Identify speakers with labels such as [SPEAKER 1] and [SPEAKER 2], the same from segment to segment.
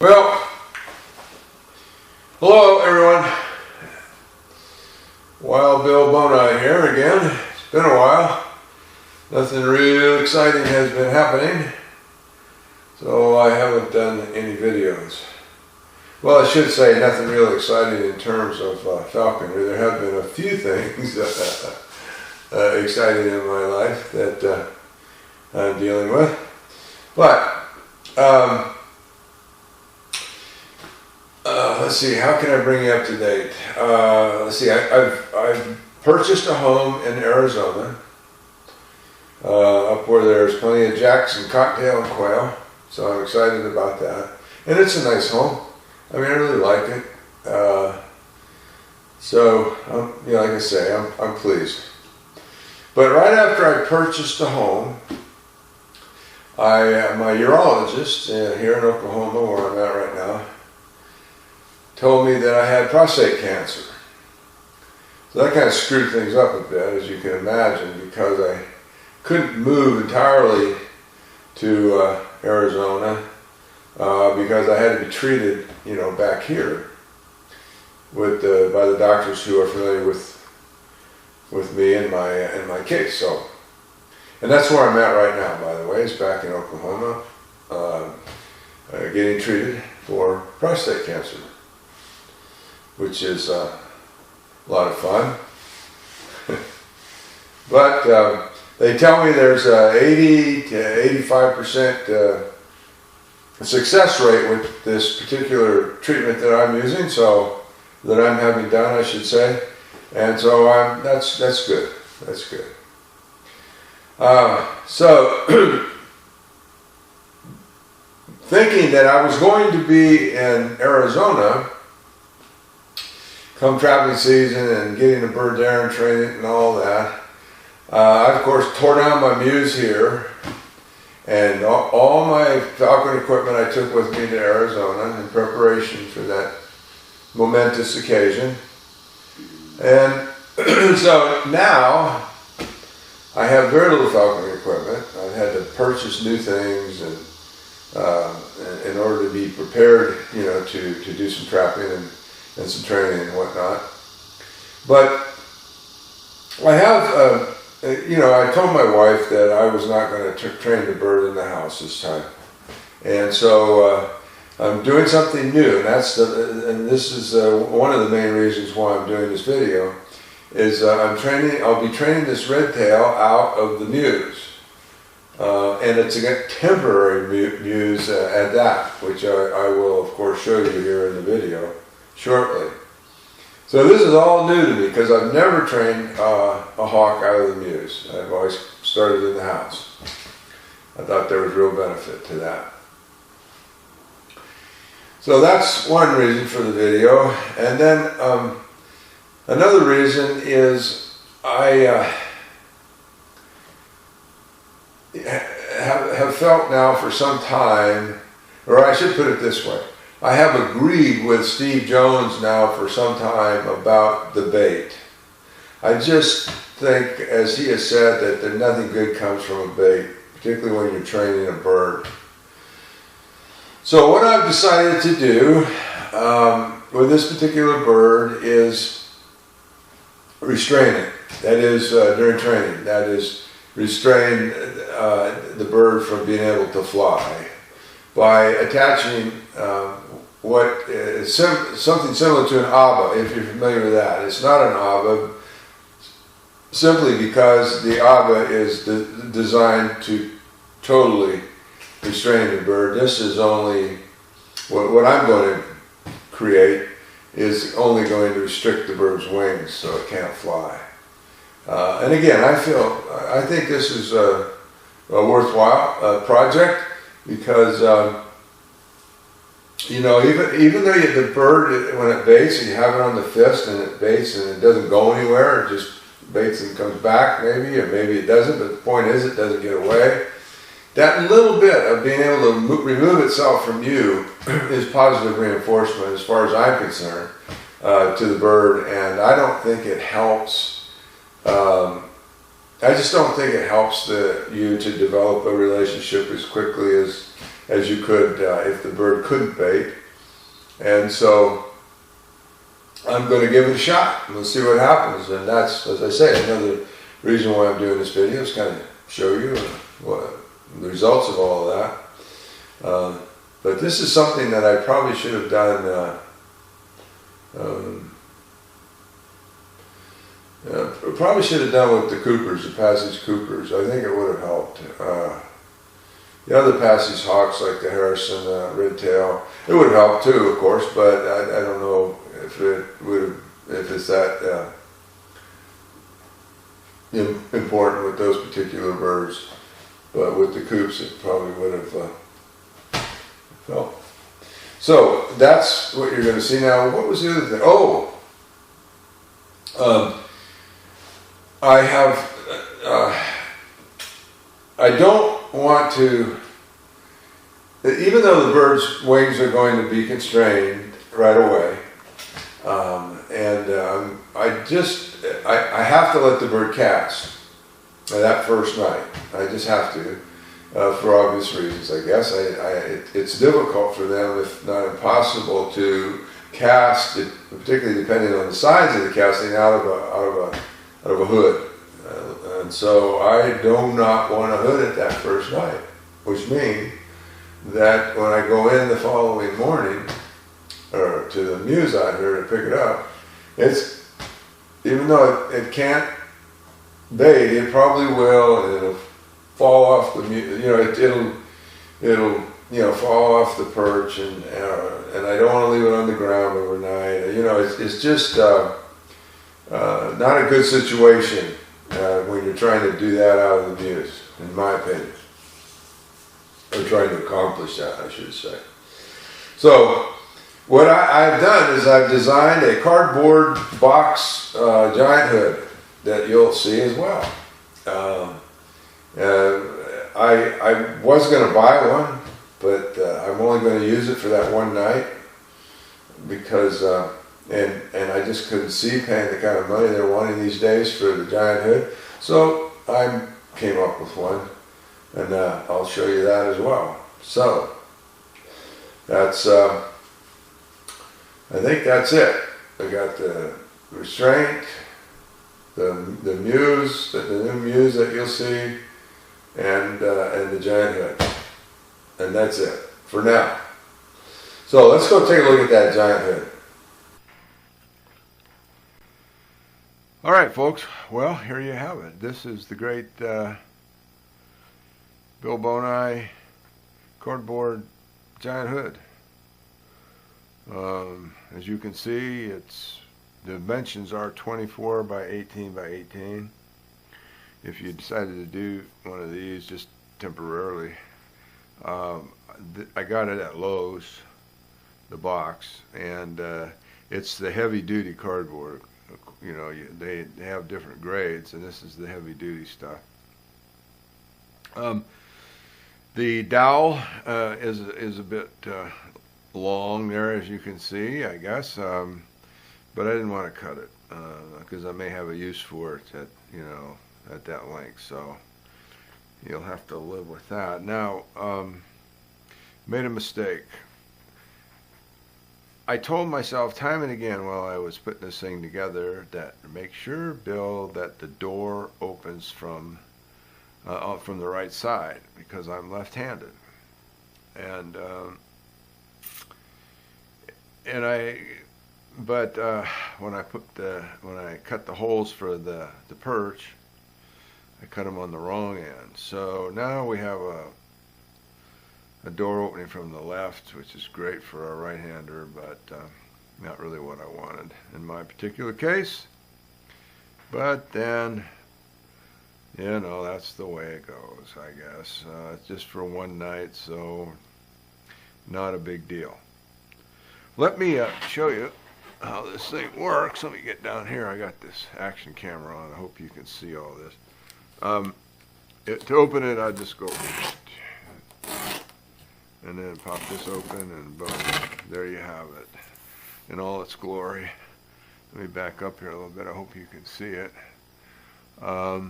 [SPEAKER 1] Well, hello everyone. Wild Bill Bonai here again. It's been a while. Nothing real exciting has been happening, so I haven't done any videos. Well, I should say nothing real exciting in terms of falconry. There have been a few things exciting in my life that I'm dealing with, but let's see, how can I bring you up to date? Let's see, I've purchased a home in Arizona, up where there's plenty of jacks and cottontail and quail, so I'm excited about that. And it's a nice home. I mean, I really like it. Like I say, I'm pleased. But right after I purchased the home, my urologist here in Oklahoma, where I'm at right now, told me that I had prostate cancer. So that kind of screwed things up a bit, as you can imagine, because I couldn't move entirely to Arizona because I had to be treated, back here by the doctors who are familiar with me and my case. So, and that's where I'm at right now, by the way, is back in Oklahoma, getting treated for prostate cancer, which is a lot of fun. But they tell me there's a 80 to 85% success rate with this particular treatment that I'm using, that I'm having done, I should say. And so that's good. That's good. Thinking that I was going to be in Arizona come traveling season and getting a bird there and training it and all that, I of course tore down my muse here, and all my falcon equipment I took with me to Arizona in preparation for that momentous occasion. And so now I have very little falcon equipment. I've had to purchase new things and in order to be prepared, to do some trapping and some training and whatnot. But I have, I told my wife that I was not going to train the bird in the house this time. And so I'm doing something new, and this is one of the main reasons why I'm doing this video, is I'll be training this red tail out of the muse. And it's a temporary muse at that, which I will of course show you here in the video shortly. So this is all new to me because I've never trained a hawk out of the muse. I've always started in the house. I thought there was real benefit to that. So that's one reason for the video. And then another reason is I have felt now for some time, or I should put it this way, I have agreed with Steve Jones now for some time about the bait. I just think, as he has said, that nothing good comes from a bait, particularly when you're training a bird. So what I've decided to do with this particular bird is restrain it. That is, during training, that is, restrain the bird from being able to fly by attaching what is something similar to an ABA, if you're familiar with that. It's not an ABA simply because the ABA is designed to totally restrain the bird. This is only, what I'm going to create is only going to restrict the bird's wings so it can't fly. And again, I think this is a worthwhile project because even though the bird, when it baits and you have it on the fist and it baits and it doesn't go anywhere, it just baits and comes back maybe, or maybe it doesn't, but the point is it doesn't get away. That little bit of being able to remove itself from you is positive reinforcement as far as I'm concerned to the bird, and I don't think it helps. I just don't think it helps you to develop a relationship as quickly as as you could if the bird couldn't bait. And so I'm going to give it a shot and we'll see what happens. And that's, as I say, another reason why I'm doing this video is kind of show you what the results of all of that. But this is something that I probably should have done. Probably should have done with the Coopers, the Passage Coopers. I think it would have helped. The other Passage Hawks, like the Harrison Red Tail, it would have helped too, of course. But I don't know if it would have, if it's that important with those particular birds. But with the coops, it probably would have helped. So that's what you're going to see now. What was the other thing? Oh, I have. I don't want to. Even though the bird's wings are going to be constrained right away, I have to let the bird cast that first night. I just have to. For obvious reasons, I guess. It's difficult for them, if not impossible, to cast, particularly depending on the size of the casting, out of a hood. And so I do not want a hood at that first night, which means that when I go in the following morning, or to the mews out here to pick it up, it's, even though it can't bait, it probably will, and it'll fall off the, it'll fall off the perch, and I don't want to leave it on the ground overnight. It's just not a good situation when you're trying to do that out of the mews, in my opinion, or trying to accomplish that, I should say. So what I've done is I've designed a cardboard box giant hood that you'll see as well. I was going to buy one, but I'm only going to use it for that one night because, and I just couldn't see paying the kind of money they're wanting these days for the giant hood. So I came up with one, and I'll show you that as well. So that's, I think that's it. I got the restraint, the mews, the new mews that you'll see, and the giant hood, and that's it for now. So let's go take a look at that giant hood. All right, folks. Well, here you have it. This is the great Bill Bonai cardboard giant hood. As you can see, the dimensions are 24 by 18 by 18. If you decided to do one of these just temporarily, I got it at Lowe's, the box, and it's the heavy-duty cardboard. They have different grades, and this is the heavy-duty stuff. The dowel is a bit long there, as you can see, I guess, but I didn't want to cut it because I may have a use for it at that length, so you'll have to live with that. Now, made a mistake. I told myself time and again while I was putting this thing together that make sure, Bill, that the door opens from the right side, because I'm left-handed, and when I cut the holes for the perch, I cut them on the wrong end. So now we have a door opening from the left, which is great for a right-hander, but not really what I wanted in my particular case. But then, that's the way it goes, I guess. It's just for one night, so not a big deal. Let me show you how this thing works. Let me get down here. I got this action camera on. I hope you can see all this. To open it, I just go and then pop this open, and boom, there you have it in all its glory. Let me back up here a little bit. I hope you can see it. I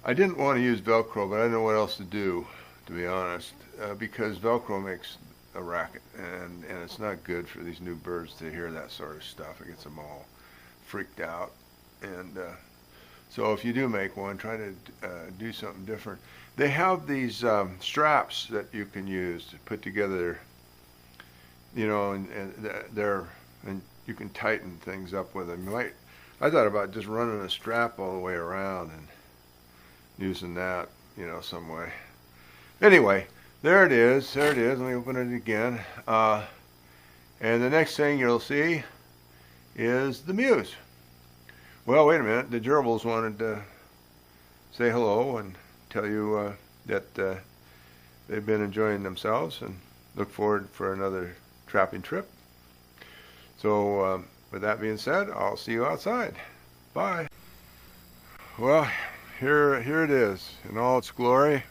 [SPEAKER 1] didn't want to use Velcro, but I didn't know what else to do to be honest, because Velcro makes a racket, and it's not good for these new birds to hear that sort of stuff. It gets them all freaked out. And so if you do make one, try to do something different. They have these straps that you can use to put together, you know, and you can tighten things up with them. I thought about just running a strap all the way around and using that, you know, some way. Anyway, there it is. There it is. Let me open it again. And the next thing you'll see is the Muse. Well, wait a minute. The gerbils wanted to say hello and tell you that they've been enjoying themselves and look forward for another trapping trip. So with that being said, I'll see you outside. Bye. Well, here it is in all its glory.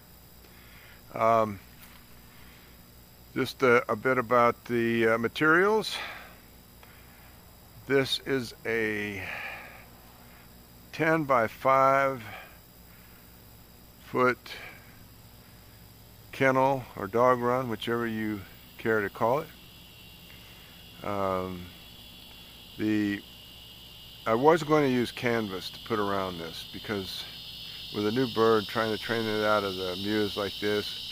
[SPEAKER 1] Just a bit about the materials. This is a 10 by 5 foot kennel or dog run, whichever you care to call it. I was going to use canvas to put around this because with a new bird, trying to train it out of the Muse like this,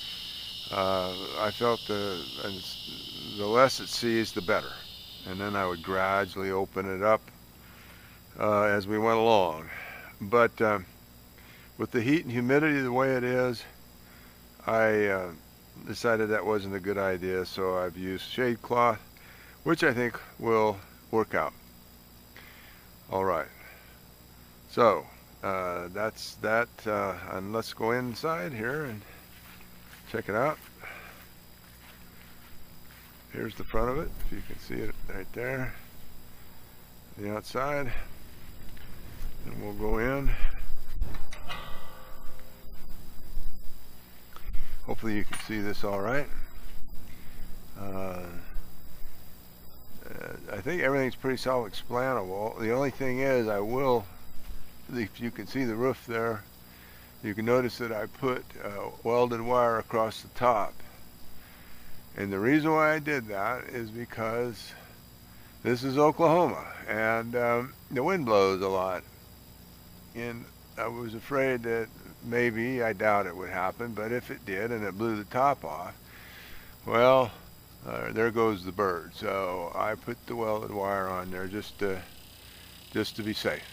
[SPEAKER 1] I felt the less it sees, the better. And then I would gradually open it up as we went along. But with the heat and humidity the way it is, I decided that wasn't a good idea, so I've used shade cloth, which I think will work out. All right. So that's that, and let's go inside here and check it out. Here's the front of it, if you can see it right there, the outside, and we'll go in. Hopefully you can see this all right. I think everything's pretty self-explanable. The only thing is, if you can see the roof there, you can notice that I put welded wire across the top. And the reason why I did that is because this is Oklahoma, and the wind blows a lot. And I was afraid that maybe, I doubt it would happen, but if it did and it blew the top off, well, there goes the bird. So I put the welded wire on there just to be safe.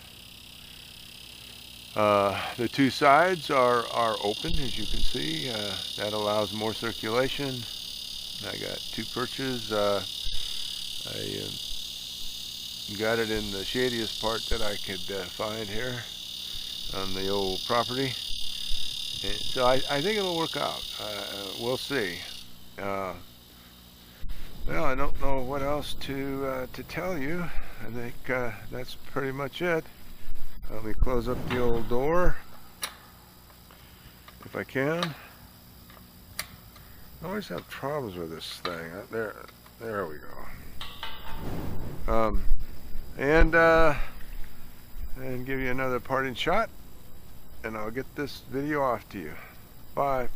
[SPEAKER 1] The two sides are open, as you can see. That allows more circulation. I got two perches. I got it in the shadiest part that I could find here on the old property. And so I think it'll work out. We'll see. Well, I don't know what else to tell you. I think that's pretty much it. Let me close up the old door if I can. I always have problems with this thing. There we go. And give you another parting shot, and I'll get this video off to you. Bye.